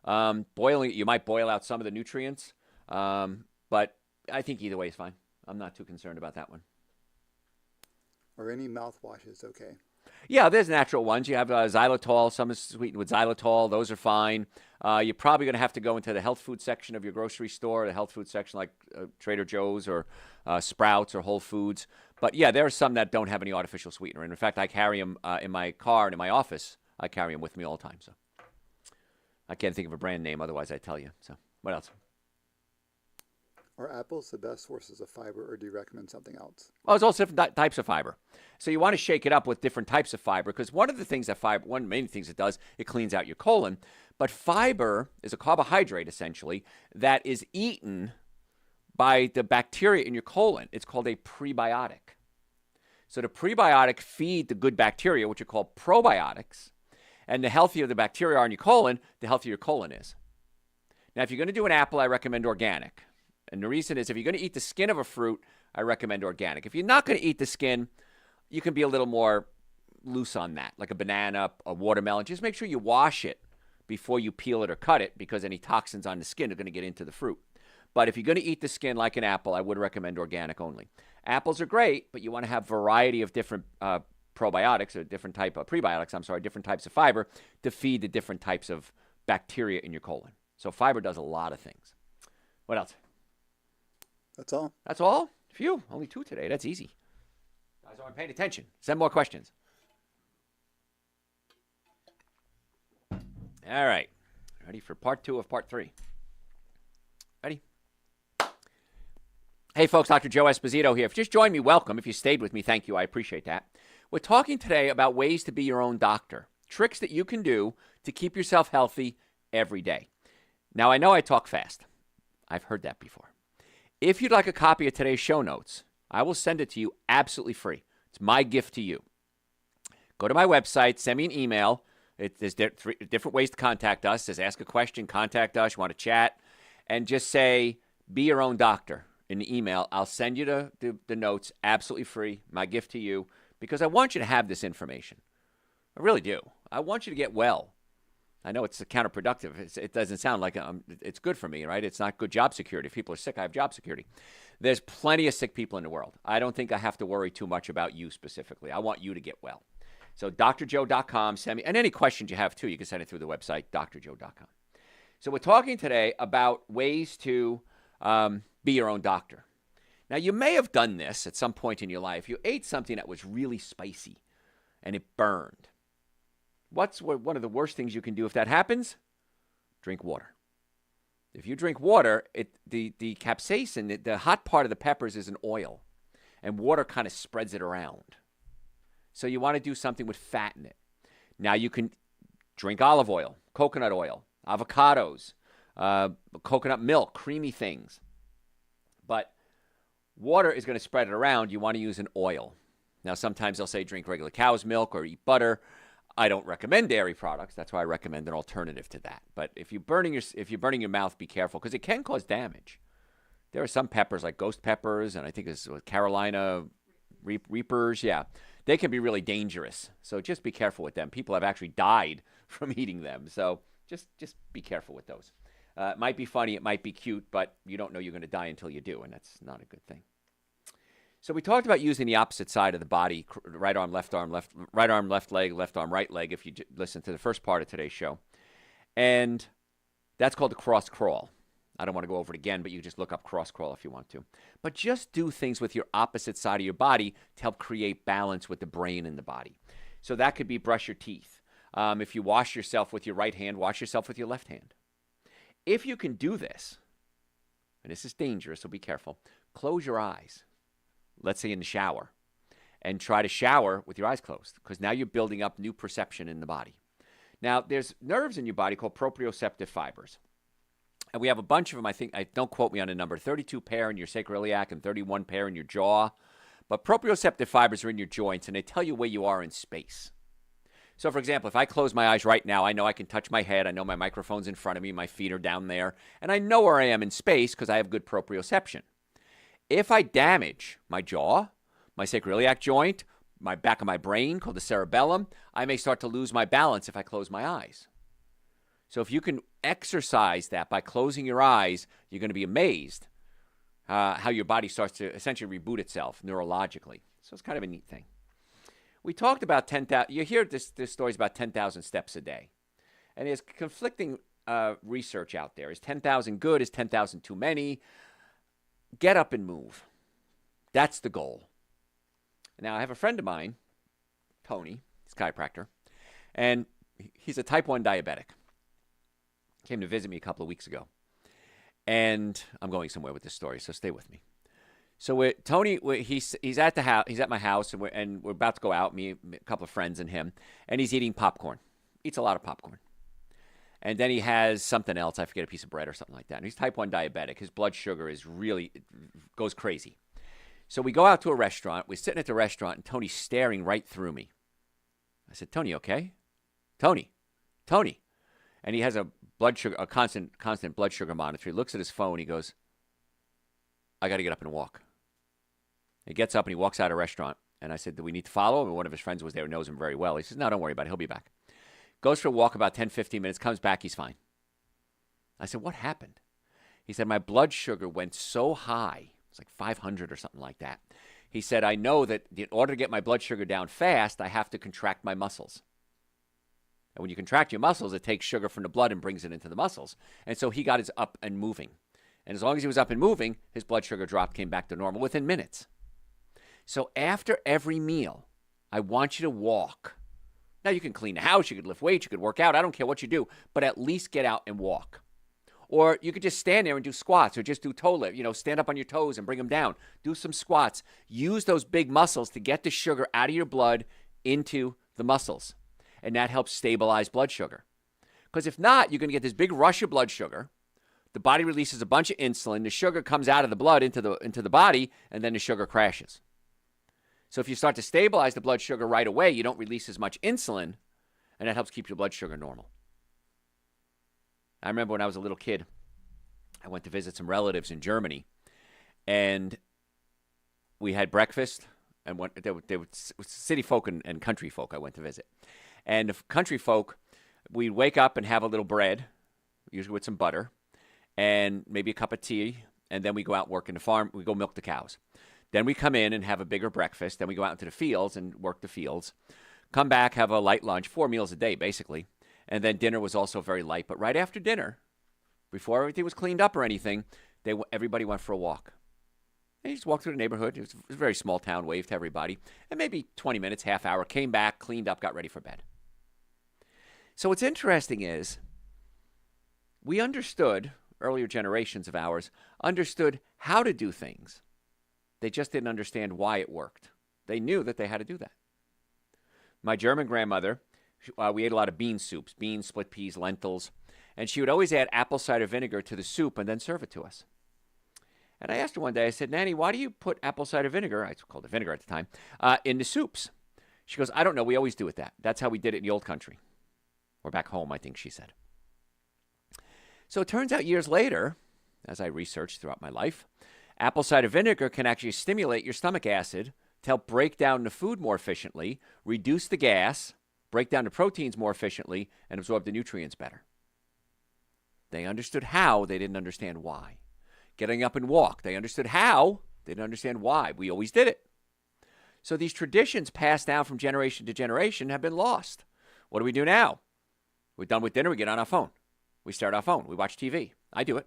Boiling, you might boil out some of the nutrients, but I think either way is fine. I'm not too concerned about that one. Are any mouthwashes okay? Yeah, there's natural ones. You have xylitol. Some is sweetened with xylitol. Those are fine. You're probably going to have to go into the health food section of your grocery store, the health food section like Trader Joe's or Sprouts or Whole Foods. But yeah, there are some that don't have any artificial sweetener. And in fact, I carry them in my car and in my office. I carry them with me all the time. So I can't think of a brand name. Otherwise, I'd tell you. So what else? Are apples the best sources of fiber, or do you recommend something else? Well, there's also different types of fiber. So you want to shake it up with different types of fiber because one of the things that one of the main things it does, it cleans out your colon. But fiber is a carbohydrate, essentially, that is eaten by the bacteria in your colon. It's called a prebiotic. So the prebiotic feed the good bacteria, which are called probiotics. And the healthier the bacteria are in your colon, the healthier your colon is. Now, if you're going to do an apple, I recommend organic. And the reason is if you're going to eat the skin of a fruit, I recommend organic. If you're not going to eat the skin, you can be a little more loose on that, like a banana, a watermelon. Just make sure you wash it before you peel it or cut it because any toxins on the skin are going to get into the fruit. But if you're going to eat the skin like an apple, I would recommend organic only. Apples are great, but you want to have variety of different probiotics or different type of prebiotics, different types of fiber to feed the different types of bacteria in your colon. So fiber does a lot of things. What else? That's all. That's all? Phew, only 2 today. That's easy. Guys aren't paying attention. Send more questions. All right. Ready for part 2 of part 3? Ready? Hey, folks, Dr. Joe Esposito here. If you just joined me, welcome. If you stayed with me, thank you. I appreciate that. We're talking today about ways to be your own doctor, tricks that you can do to keep yourself healthy every day. Now, I know I talk fast. I've heard that before. If you'd like a copy of today's show notes, I will send it to you absolutely free. It's my gift to you. Go to my website, send me an email. There's 3 different ways to contact us. There's ask a question, contact us, you want to chat, and just say, be your own doctor in the email. I'll send you the notes absolutely free, my gift to you, because I want you to have this information. I really do. I want you to get well. I know it's counterproductive. It doesn't sound like it's good for me, right? It's not good job security. If people are sick, I have job security. There's plenty of sick people in the world. I don't think I have to worry too much about you specifically. I want you to get well. So drjoe.com, send me, and any questions you have too, you can send it through the website, drjoe.com. So we're talking today about ways to be your own doctor. Now, you may have done this at some point in your life. You ate something that was really spicy and it burned. What's one of the worst things you can do if that happens? Drink water. If you drink water, the capsaicin, the hot part of the peppers is an oil, and water kind of spreads it around. So you want to do something with fat in it. Now, you can Drink olive oil, coconut oil, avocados, coconut milk, creamy things. But water is going to spread it around. You want to use an oil. Now, sometimes they'll say drink regular cow's milk or eat butter. I don't recommend dairy products. That's why I recommend an alternative to that. But if you're burning your mouth, be careful because it can cause damage. There are some peppers like ghost peppers, and I think it's Carolina Reapers. Yeah, they can be really dangerous. So just be careful with them. People have actually died from eating them. So just be careful with those. It might be funny, it might be cute, but you don't know you're going to die until you do, and that's not a good thing. So we talked about using the opposite side of the body, right arm, left leg, left arm, right leg, if you listen to the first part of today's show. And that's called the cross crawl. I don't want to go over it again, but you just look up cross crawl if you want to. But just do things with your opposite side of your body to help create balance with the brain and the body. So that could be brush your teeth. If you wash yourself with your right hand, wash yourself with your left hand. If you can do this, and this is dangerous, so be careful, close your eyes. Let's say in the shower, and try to shower with your eyes closed, because now you're building up new perception in the body. Now, there's nerves in your body called proprioceptive fibers. And we have a bunch of them, I think, don't quote me on a number, 32 pair in your sacroiliac and 31 pair in your jaw. But proprioceptive fibers are in your joints, and they tell you where you are in space. So, for example, if I close my eyes right now, I know I can touch my head. I know my microphone's in front of me. My feet are down there. And I know where I am in space because I have good proprioception. If I damage my jaw, my sacroiliac joint, my back of my brain called the cerebellum, I may start to lose my balance if I close my eyes. So if you can exercise that by closing your eyes, you're going to be amazed how your body starts to essentially reboot itself neurologically. So it's kind of a neat thing. We talked about 10,000. You hear this stories about 10,000 steps a day. And there's conflicting research out there. Is 10,000 good? Is 10,000 too many? Get up and move. That's the goal. Now, I have a friend of mine, Tony, he's a chiropractor, and he's a type 1 diabetic. Came to visit me a couple of weeks ago. And I'm going somewhere with this story, so stay with me. So Tony, he's at the house. He's at my house, and we're about to go out. Me, a couple of friends, and him. And he's eating popcorn. Eats a lot of popcorn. And then he has something else. I forget, a piece of bread or something like that. And he's type 1 diabetic. His blood sugar goes crazy. So we go out to a restaurant. We're sitting at the restaurant, and Tony's staring right through me. I said, "Tony, okay? Tony. And he has a constant blood sugar monitor. He looks at his phone. He goes, "I got to get up and walk." He gets up and he walks out of the restaurant. And I said, "Do we need to follow him?" And one of his friends was there, knows him very well. He says, "No, don't worry about it. He'll be back." Goes for a walk about 10, 15 minutes, comes back, he's fine. I said, "What happened?" He said, "My blood sugar went so high. It's like 500 or something like that." He said, "I know that in order to get my blood sugar down fast, I have to contract my muscles. And when you contract your muscles, it takes sugar from the blood and brings it into the muscles." And so he got his up and moving. And as long as he was up and moving, his blood sugar drop came back to normal within minutes. So after every meal, I want you to walk. Now, you can clean the house, you could lift weights, you could work out. I don't care what you do, but at least get out and walk. Or you could just stand there and do squats or just do toe lift. Stand up on your toes and bring them down. Do some squats. Use those big muscles to get the sugar out of your blood into the muscles. And that helps stabilize blood sugar. Because if not, you're going to get this big rush of blood sugar. The body releases a bunch of insulin. The sugar comes out of the blood into the body, and then the sugar crashes. So if you start to stabilize the blood sugar right away, you don't release as much insulin, and that helps keep your blood sugar normal. I remember when I was a little kid, I went to visit some relatives in Germany, and we had breakfast, and they were city folk and country folk I went to visit. And the country folk, we'd wake up and have a little bread, usually with some butter, and maybe a cup of tea, and then we go out and work in the farm. We go milk the cows. Then we come in and have a bigger breakfast. Then we go out into the fields and work the fields. Come back, have a light lunch, 4 meals a day, basically. And then dinner was also very light. But right after dinner, before everything was cleaned up or anything, everybody went for a walk. And you just walked through the neighborhood. It was a very small town, waved to everybody. And maybe 20 minutes, half hour, came back, cleaned up, got ready for bed. So what's interesting is we understood, earlier generations of ours, understood how to do things. They just didn't understand why it worked. They knew that they had to do that. My German grandmother We ate a lot of bean soups, beans, split peas, lentils. And she would always add apple cider vinegar to the soup and then serve it to us. And I asked her one day, I said, Nanny, why do you put apple cider vinegar, I called it vinegar at the time, in the soups? She goes, I don't know. We always do it that. That's how we did it in the old country. Or back home, I think she said. So it turns out years later, as I researched throughout my life, apple cider vinegar can actually stimulate your stomach acid to help break down the food more efficiently, reduce the gas, break down the proteins more efficiently, and absorb the nutrients better. They understood how, they didn't understand why. Getting up and walk, they understood how, they didn't understand why. We always did it. So these traditions passed down from generation to generation have been lost. What do we do now? We're done with dinner, we get on our phone. We stare at our phone, we watch TV. I do it.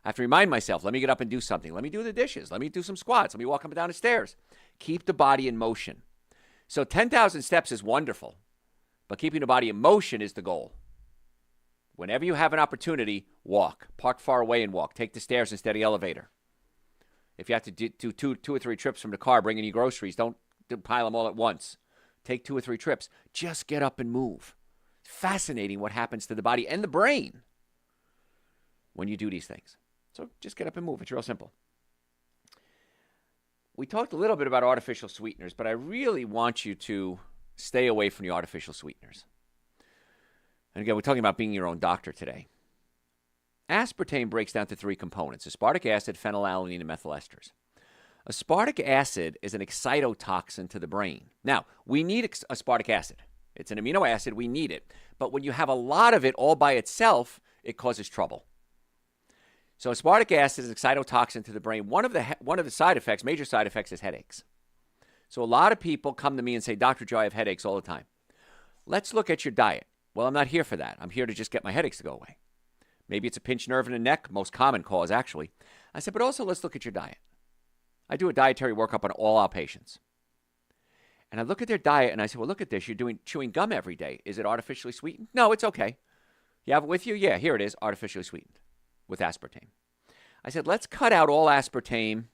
I have to remind myself, let me get up and do something. Let me do the dishes. Let me do some squats. Let me walk up and down the stairs. Keep the body in motion. So 10,000 steps is wonderful, but keeping the body in motion is the goal. Whenever you have an opportunity, walk. Park far away and walk. Take the stairs instead of the elevator. If you have to do two or three trips from the car bringing you groceries, don't pile them all at once. Take 2 or 3 trips. Just get up and move. It's fascinating what happens to the body and the brain when you do these things. So just get up and move. It's real simple. We talked a little bit about artificial sweeteners, but I really want you to stay away from the artificial sweeteners. And again, we're talking about being your own doctor today. Aspartame breaks down to 3 components: aspartic acid, phenylalanine, and methyl esters. Aspartic acid is an excitotoxin to the brain. Now, we need aspartic acid. It's an amino acid. We need it. But when you have a lot of it all by itself, it causes trouble. So aspartic acid is an excitotoxin to the brain. One of the side effects, major side effects, is headaches. So a lot of people come to me and say, Dr. Joe, I have headaches all the time. Let's look at your diet. Well, I'm not here for that. I'm here to just get my headaches to go away. Maybe it's a pinched nerve in the neck, most common cause, actually. I said, but also let's look at your diet. I do a dietary workup on all our patients. And I look at their diet and I say, well, look at this. You're chewing gum every day. Is it artificially sweetened? No, it's okay. You have it with you? Yeah, here it is, artificially sweetened with aspartame. I said, let's cut out all aspartame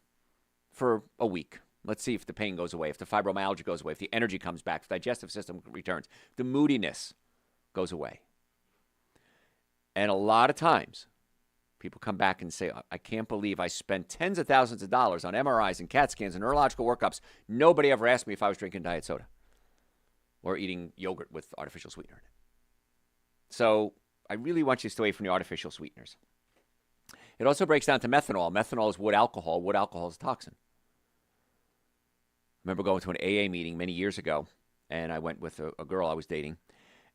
for a week. Let's see if the pain goes away, if the fibromyalgia goes away, if the energy comes back, if the digestive system returns, the moodiness goes away. And a lot of times, people come back and say, I can't believe I spent tens of thousands of dollars on MRIs and CAT scans and neurological workups. Nobody ever asked me if I was drinking diet soda or eating yogurt with artificial sweetener in it. So I really want you to stay away from the artificial sweeteners. It also breaks down to methanol. Methanol is wood alcohol. Wood alcohol is a toxin. I remember going to an AA meeting many years ago, and I went with a girl I was dating,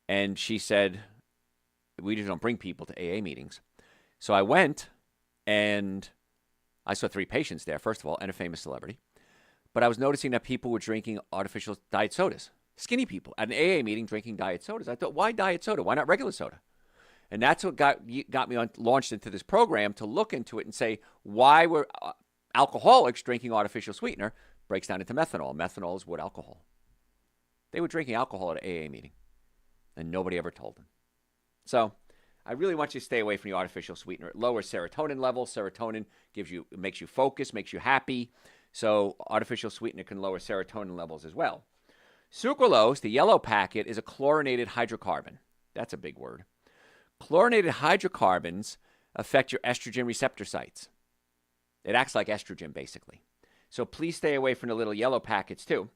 and she said, we just don't bring people to AA meetings. So I went, and I saw 3 patients there, first of all, and a famous celebrity. But I was noticing that people were drinking artificial diet sodas. Skinny people at an AA meeting drinking diet sodas. I thought, why diet soda? Why not regular soda? And that's what got me launched into this program to look into it and say, why were alcoholics drinking artificial sweetener? Breaks down into methanol. Methanol is wood alcohol. They were drinking alcohol at an AA meeting, and nobody ever told them. So I really want you to stay away from the artificial sweetener. It lowers serotonin levels. Serotonin makes you focus, makes you happy. So artificial sweetener can lower serotonin levels as well. Sucralose, the yellow packet, is a chlorinated hydrocarbon. That's a big word. Chlorinated hydrocarbons affect your estrogen receptor sites. It acts like estrogen, basically. So please stay away from the little yellow packets too.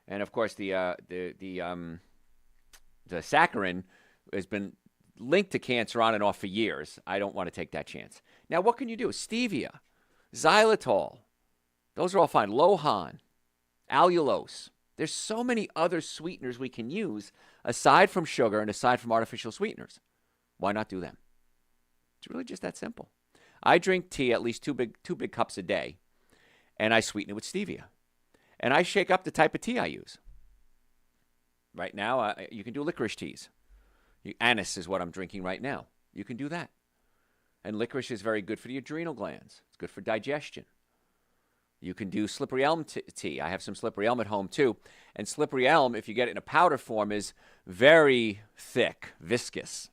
And of course, the saccharin has been linked to cancer on and off for years. I don't want to take that chance. Now, what can you do? Stevia, xylitol, those are all fine. Lohan, allulose. There's so many other sweeteners we can use aside from sugar and aside from artificial sweeteners. Why not do them? It's really just that simple. I drink tea at least two big cups a day, and I sweeten it with stevia. And I shake up the type of tea I use. Right now, you can do licorice teas. Anise is what I'm drinking right now. You can do that. And licorice is very good for the adrenal glands. It's good for digestion. You can do slippery elm tea. I have some slippery elm at home too. And slippery elm, if you get it in a powder form, is very thick, viscous.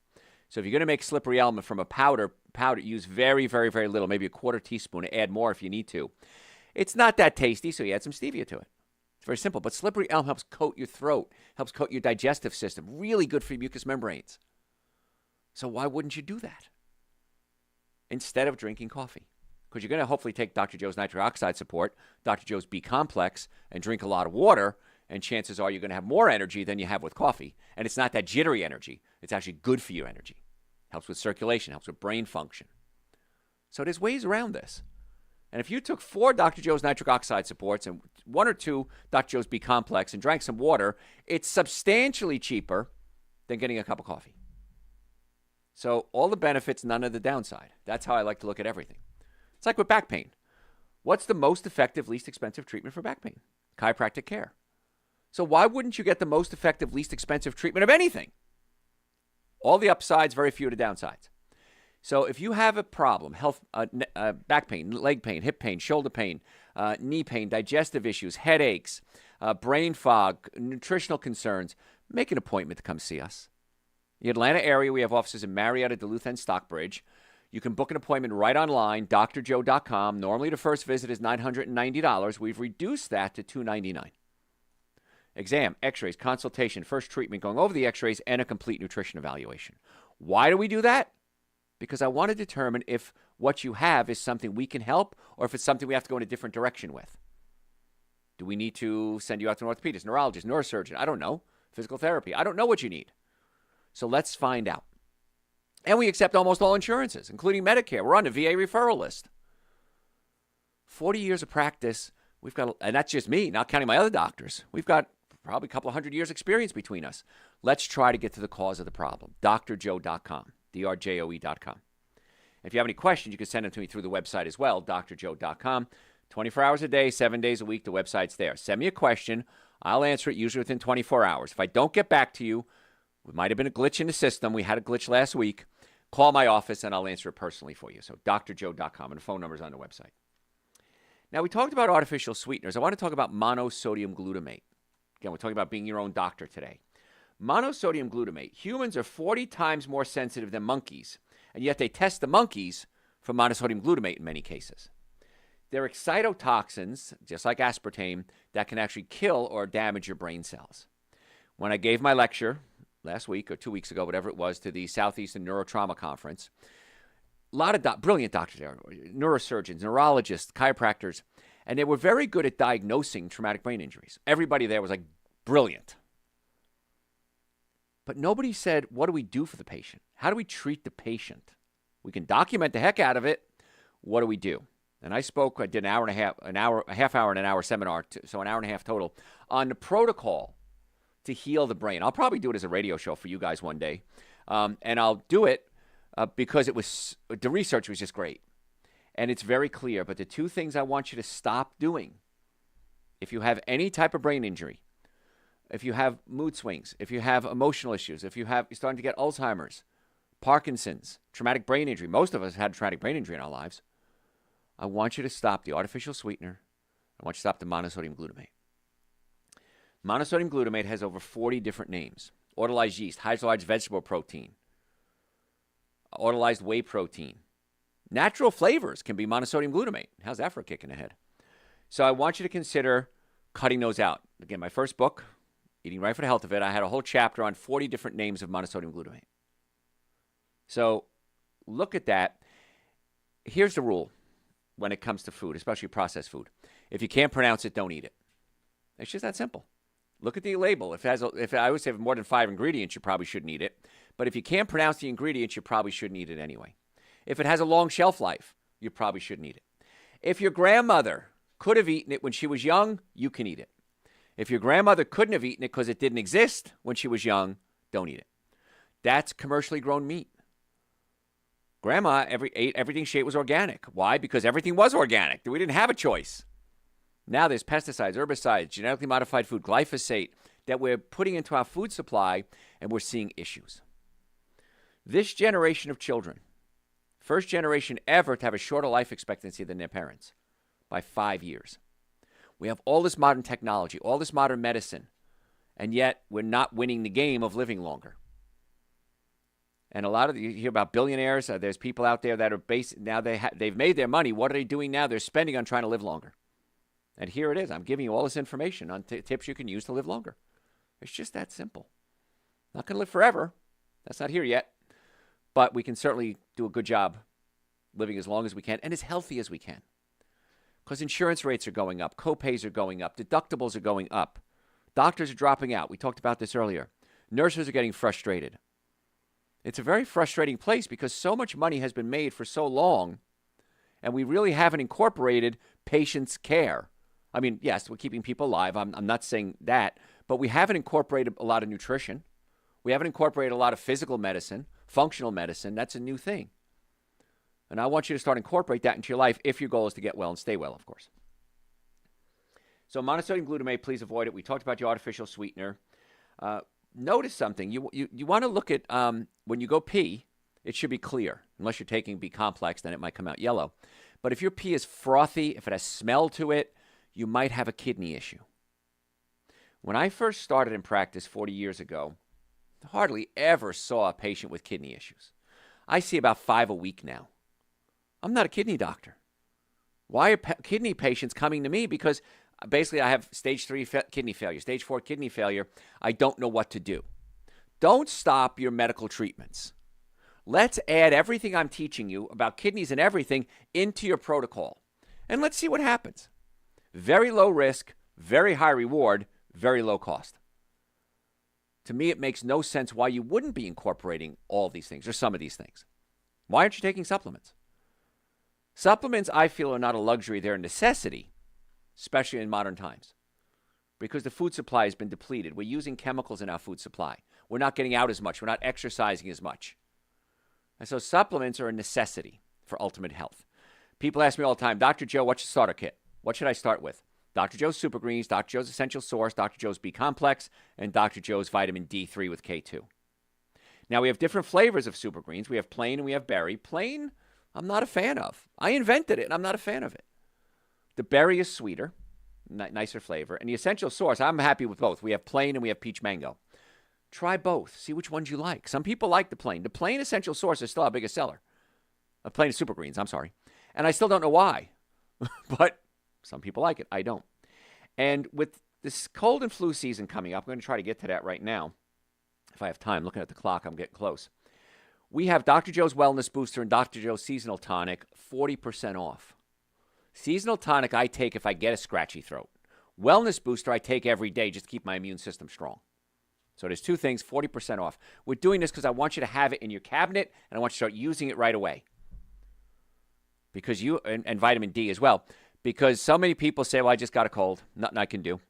So if you're going to make slippery elm from a powder, use very, very, very little, maybe a 1/4 teaspoon. Add more if you need to. It's not that tasty, so you add some stevia to it. It's very simple. But slippery elm helps coat your throat, helps coat your digestive system. Really good for your mucous membranes. So why wouldn't you do that instead of drinking coffee? Because you're going to hopefully take Dr. Joe's nitric oxide support, Dr. Joe's B complex, and drink a lot of water, and chances are you're going to have more energy than you have with coffee. And it's not that jittery energy. It's actually good for your energy. Helps with circulation, helps with brain function. So there's ways around this. And if you took 4 Dr. Joe's nitric oxide supports and 1 or 2 Dr. Joe's B complex and drank some water, it's substantially cheaper than getting a cup of coffee. So all the benefits, none of the downside. That's how I like to look at everything. It's like with back pain. What's the most effective, least expensive treatment for back pain? Chiropractic care. So why wouldn't you get the most effective, least expensive treatment of anything? All the upsides, very few of the downsides. So if you have a problem, back pain, leg pain, hip pain, shoulder pain, knee pain, digestive issues, headaches, brain fog, nutritional concerns, make an appointment to come see us. In the Atlanta area, we have offices in Marietta, Duluth, and Stockbridge. You can book an appointment right online, drjoe.com. Normally, the first visit is $990. We've reduced that to $299. Exam, x-rays, consultation, first treatment, going over the x-rays, and a complete nutrition evaluation. Why do we do that? Because I want to determine if what you have is something we can help or if it's something we have to go in a different direction with. Do we need to send you out to an orthopedist, neurologist, neurosurgeon? I don't know. Physical therapy. I don't know what you need. So let's find out. And we accept almost all insurances, including Medicare. We're on the VA referral list. 40 years of practice. We've got, and that's just me, not counting my other doctors. We've got probably a couple of 100 years experience between us. Let's try to get to the cause of the problem. drjoe.com, drjoe.com. If you have any questions, you can send them to me through the website as well, drjoe.com. 24 hours a day, 7 days a week, the website's there. Send me a question. I'll answer it usually within 24 hours. If I don't get back to you, it might have been a glitch in the system. We had a glitch last week. Call my office and I'll answer it personally for you. So drjoe.com, and the phone number's on the website. Now, we talked about artificial sweeteners. I want to talk about monosodium glutamate. Again, we're talking about being your own doctor today. Monosodium glutamate. Humans are 40 times more sensitive than monkeys, and yet they test the monkeys for monosodium glutamate in many cases. They're excitotoxins, just like aspartame, that can actually kill or damage your brain cells. When I gave my lecture last week or 2 weeks ago, whatever it was, to the Southeastern Neurotrauma Conference, a lot of brilliant doctors there, neurosurgeons, neurologists, chiropractors, and they were very good at diagnosing traumatic brain injuries. Everybody there was like brilliant. But nobody said, what do we do for the patient? How do we treat the patient? We can document the heck out of it. What do we do? And I did a half hour and an hour seminar, so an hour and a half total, on the protocol to heal the brain. I'll probably do it as a radio show for you guys one day. And I'll do it because the research was just great. And it's very clear. But the two things I want you to stop doing, if you have any type of brain injury, if you have mood swings, if you have emotional issues, if you're starting to get Alzheimer's, Parkinson's, traumatic brain injury, most of us had traumatic brain injury in our lives, I want you to stop the artificial sweetener. I want you to stop the monosodium glutamate. Monosodium glutamate has over 40 different names. Autolyzed yeast, hydrolyzed vegetable protein, autolyzed whey protein. Natural flavors can be monosodium glutamate. How's that for a kick in the head? So I want you to consider cutting those out. Again, my first book, Eating Right for the Health of It, I had a whole chapter on 40 different names of monosodium glutamate. So look at that. Here's the rule when it comes to food, especially processed food. If you can't pronounce it, don't eat it. It's just that simple. Look at the label. If I would say if more than 5 ingredients, you probably shouldn't eat it. But if you can't pronounce the ingredients, you probably shouldn't eat it anyway. If it has a long shelf life, you probably shouldn't eat it. If your grandmother could have eaten it when she was young, you can eat it. If your grandmother couldn't have eaten it because it didn't exist when she was young, don't eat it. That's commercially grown meat. Grandma ate everything she ate was organic. Why? Because everything was organic. We didn't have a choice. Now there's pesticides, herbicides, genetically modified food, glyphosate that we're putting into our food supply, and we're seeing issues. This generation of children, first generation ever to have a shorter life expectancy than their parents by 5 years. We have all this modern technology, all this modern medicine, and yet we're not winning the game of living longer. And a lot of you hear about billionaires. There's people out there that are now they've made their money. What are they doing now? They're spending on trying to live longer. And here it is. I'm giving you all this information on tips you can use to live longer. It's just that simple. Not going to live forever. That's not here yet. But we can certainly do a good job living as long as we can and as healthy as we can. Because insurance rates are going up. Co-pays are going up. Deductibles are going up. Doctors are dropping out. We talked about this earlier. Nurses are getting frustrated. It's a very frustrating place because so much money has been made for so long, and we really haven't incorporated patients' care. I mean, yes, we're keeping people alive. I'm not saying that, but we haven't incorporated a lot of nutrition. We haven't incorporated a lot of physical medicine, functional medicine. That's a new thing. And I want you to start incorporate that into your life if your goal is to get well and stay well, of course. So monosodium glutamate, please avoid it. We talked about your artificial sweetener. Notice something. You want to look at when you go pee, it should be clear. Unless you're taking B complex, then it might come out yellow. But if your pee is frothy, if it has smell to it, you might have a kidney issue. When I first started in practice 40 years ago, I hardly ever saw a patient with kidney issues. I see about 5 a week now. I'm not a kidney doctor. Why are kidney patients coming to me? Because basically I have stage 3 kidney failure, stage 4 kidney failure. I don't know what to do. Don't stop your medical treatments. Let's add everything I'm teaching you about kidneys and everything into your protocol. And let's see what happens. Very low risk, very high reward, very low cost. To me, it makes no sense why you wouldn't be incorporating all these things or some of these things. Why aren't you taking supplements? Supplements, I feel, are not a luxury. They're a necessity, especially in modern times, because the food supply has been depleted. We're using chemicals in our food supply. We're not getting out as much. We're not exercising as much. And so supplements are a necessity for ultimate health. People ask me all the time, Dr. Joe, what's your starter kit? What should I start with? Dr. Joe's Super Greens, Dr. Joe's Essential Source, Dr. Joe's B Complex, and Dr. Joe's Vitamin D3 with K2. Now, we have different flavors of Super Greens. We have plain and we have berry. Plain, I'm not a fan of. I invented it, and I'm not a fan of it. The berry is sweeter, nicer flavor. And the Essential Source, I'm happy with both. We have plain and we have peach mango. Try both. See which ones you like. Some people like the plain. The plain Essential Source is still our biggest seller. Plain Super Greens, I'm sorry. And I still don't know why. But some people like it. I don't. And with this cold and flu season coming up, I'm going to try to get to that right now. If I have time. Looking at the clock, I'm getting close. We have Dr. Joe's Wellness Booster and Dr. Joe's Seasonal Tonic, 40% off. Seasonal Tonic I take if I get a scratchy throat. Wellness Booster I take every day just to keep my immune system strong. So there's two things, 40% off. We're doing this because I want you to have it in your cabinet, and I want you to start using it right away. Because you, and vitamin D as well. Because so many people say, well, I just got a cold. Nothing I can do.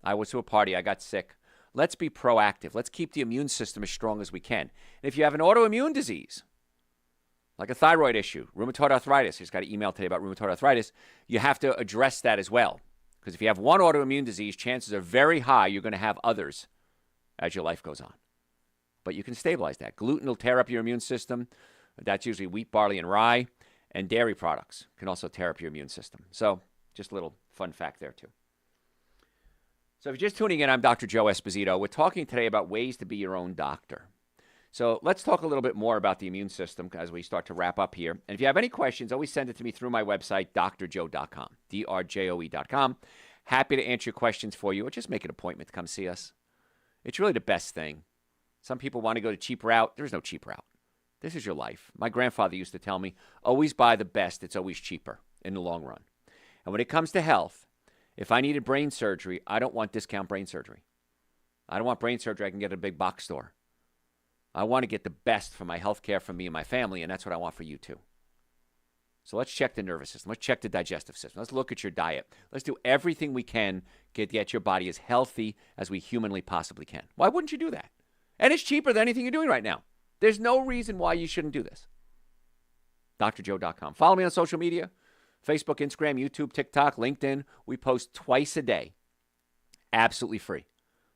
I was to a party. I got sick. Let's be proactive. Let's keep the immune system as strong as we can. And if you have an autoimmune disease, like a thyroid issue, rheumatoid arthritis, I just got an email today about rheumatoid arthritis, you have to address that as well. Because if you have one autoimmune disease, chances are very high you're going to have others as your life goes on. But you can stabilize that. Gluten will tear up your immune system. That's usually wheat, barley, and rye. And dairy products can also tear up your immune system. So just a little fun fact there, too. So if you're just tuning in, I'm Dr. Joe Esposito. We're talking today about ways to be your own doctor. So let's talk a little bit more about the immune system as we start to wrap up here. And if you have any questions, always send it to me through my website, drjoe.com, drjoe.com. Happy to answer your questions for you, or just make an appointment to come see us. It's really the best thing. Some people want to go the cheap route. There's no cheap route. This is your life. My grandfather used to tell me, always buy the best. It's always cheaper in the long run. And when it comes to health, if I needed brain surgery, I don't want discount brain surgery. I don't want brain surgery I can get at a big box store. I want to get the best for my health care for me and my family, and that's what I want for you too. So let's check the nervous system. Let's check the digestive system. Let's look at your diet. Let's do everything we can to get your body as healthy as we humanly possibly can. Why wouldn't you do that? And it's cheaper than anything you're doing right now. There's no reason why you shouldn't do this. drjoe.com. Follow me on social media, Facebook, Instagram, YouTube, TikTok, LinkedIn. We post twice a day, absolutely free.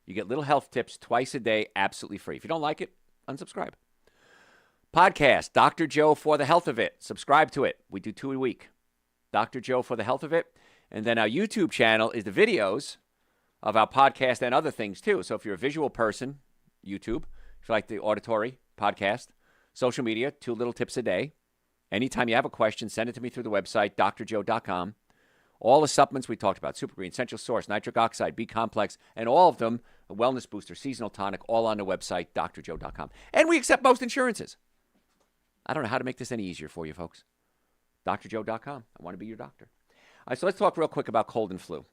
You get little health tips twice a day, absolutely free. If you don't like it, unsubscribe. Podcast, Dr. Joe for the Health of It. Subscribe to it. We do 2 a week. Dr. Joe for the Health of It. And then our YouTube channel is the videos of our podcast and other things too. So if you're a visual person, YouTube. If you like the auditory, podcast. Social media, 2 little tips a day. Anytime you have a question, send it to me through the website, drjoe.com. All the supplements we talked about, Super Green, Essential Source, Nitric Oxide, B Complex, and all of them, a Wellness Booster, Seasonal Tonic, all on the website, drjoe.com. And we accept most insurances. I don't know how to make this any easier for you, folks. drjoe.com. I want to be your doctor. All right, so let's talk real quick about cold and flu.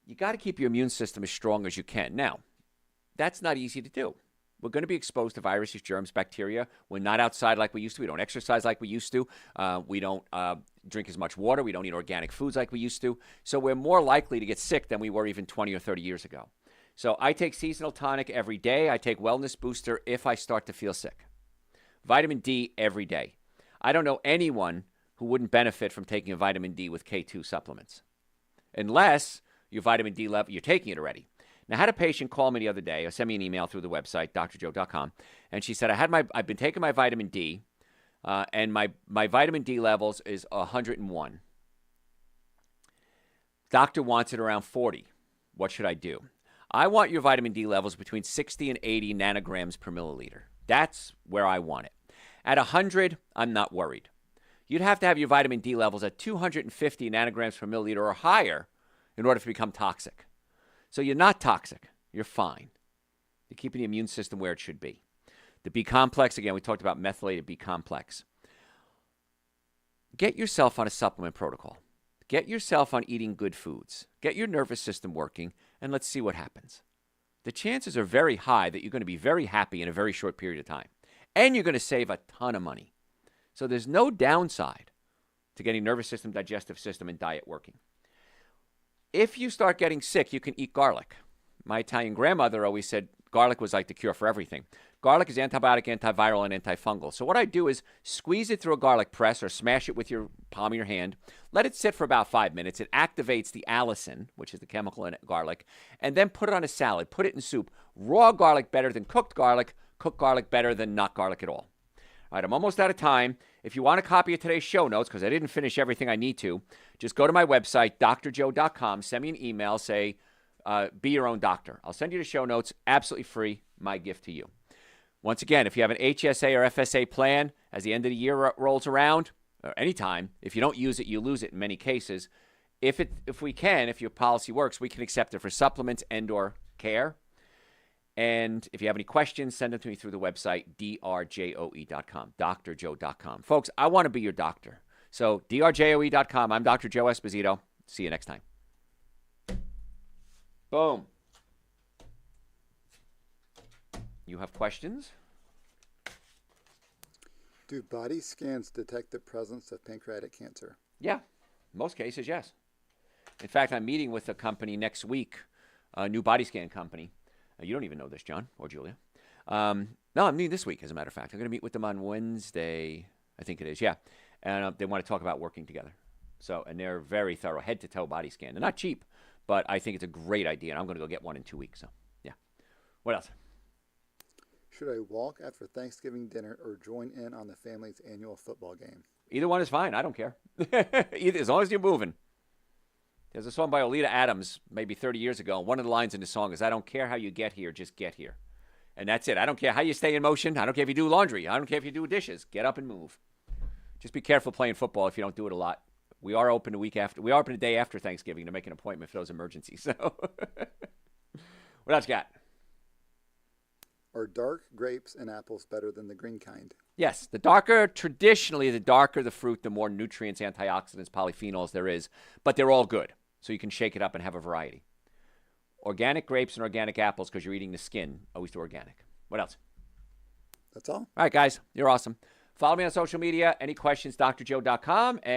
You got to keep your immune system as strong as you can. Now, that's not easy to do. We're going to be exposed to viruses, germs, bacteria. We're not outside like we used to. We don't exercise like we used to. We don't drink as much water. We don't eat organic foods like we used to. So we're more likely to get sick than we were even 20 or 30 years ago. So I take Seasonal Tonic every day. I take Wellness Booster if I start to feel sick. Vitamin D every day. I don't know anyone who wouldn't benefit from taking a vitamin D with K2 supplements, unless your vitamin D level, you're taking it already. Now, I had a patient call me the other day or send me an email through the website, drjoe.com, and she said, I've been taking my vitamin D, and my vitamin D levels is 101. Doctor wants it around 40. What should I do? I want your vitamin D levels between 60 and 80 nanograms per milliliter. That's where I want it. At 100, I'm not worried. You'd have to have your vitamin D levels at 250 nanograms per milliliter or higher in order to become toxic. So you're not toxic. You're fine. You're keeping the immune system where it should be. The B complex, again, we talked about methylated B complex. Get yourself on a supplement protocol. Get yourself on eating good foods. Get your nervous system working, and let's see what happens. The chances are very high that you're going to be very happy in a very short period of time. And you're going to save a ton of money. So there's no downside to getting nervous system, digestive system, and diet working. If you start getting sick, you can eat garlic. My Italian grandmother always said garlic was like the cure for everything. Garlic is antibiotic, antiviral, and antifungal. So what I do is squeeze it through a garlic press or smash it with your palm of your hand. Let it sit for about 5 minutes. It activates the allicin, which is the chemical in garlic, and then put it on a salad. Put it in soup. Raw garlic better than cooked garlic. Cooked garlic better than not garlic at all. All right, I'm almost out of time. If you want a copy of today's show notes, because I didn't finish everything I need to, just go to my website, drjoe.com, send me an email, say, be your own doctor. I'll send you the show notes, absolutely free, my gift to you. Once again, if you have an HSA or FSA plan, as the end of the year rolls around, or anytime, if you don't use it, you lose it in many cases. If your policy works, we can accept it for supplements and or care. And if you have any questions, send them to me through the website, drjoe.com, drjoe.com. Folks, I want to be your doctor. So drjoe.com. I'm Dr. Joe Esposito. See you next time. Boom. You have questions? Do body scans detect the presence of pancreatic cancer? Yeah, most cases, yes. In fact, I'm meeting with a company next week, a new body scan company. You don't even know this, John or Julia. No, I'm meeting this week, as a matter of fact. I'm going to meet with them on Wednesday, I think it is, yeah. And they want to talk about working together. So, and they're very thorough, head-to-toe body scan. They're not cheap, but I think it's a great idea, and I'm going to go get one in 2 weeks. So, yeah. What else? Should I walk after Thanksgiving dinner or join in on the family's annual football game? Either one is fine. I don't care. Either, as long as you're moving. There's a song by Oleta Adams maybe 30 years ago. One of the lines in the song is, I don't care how you get here, just get here. And that's it. I don't care how you stay in motion. I don't care if you do laundry. I don't care if you do dishes. Get up and move. Just be careful playing football if you don't do it a lot. We are open the day after Thanksgiving to make an appointment for those emergencies. So, what else you got? Are dark grapes and apples better than the green kind? Yes. Traditionally, the darker the fruit, the more nutrients, antioxidants, polyphenols there is. But they're all good. So you can shake it up and have a variety. Organic grapes and organic apples, because you're eating the skin. Always do organic. What else? That's all. All right, guys. You're awesome. Follow me on social media. Any questions, drjoe.com. And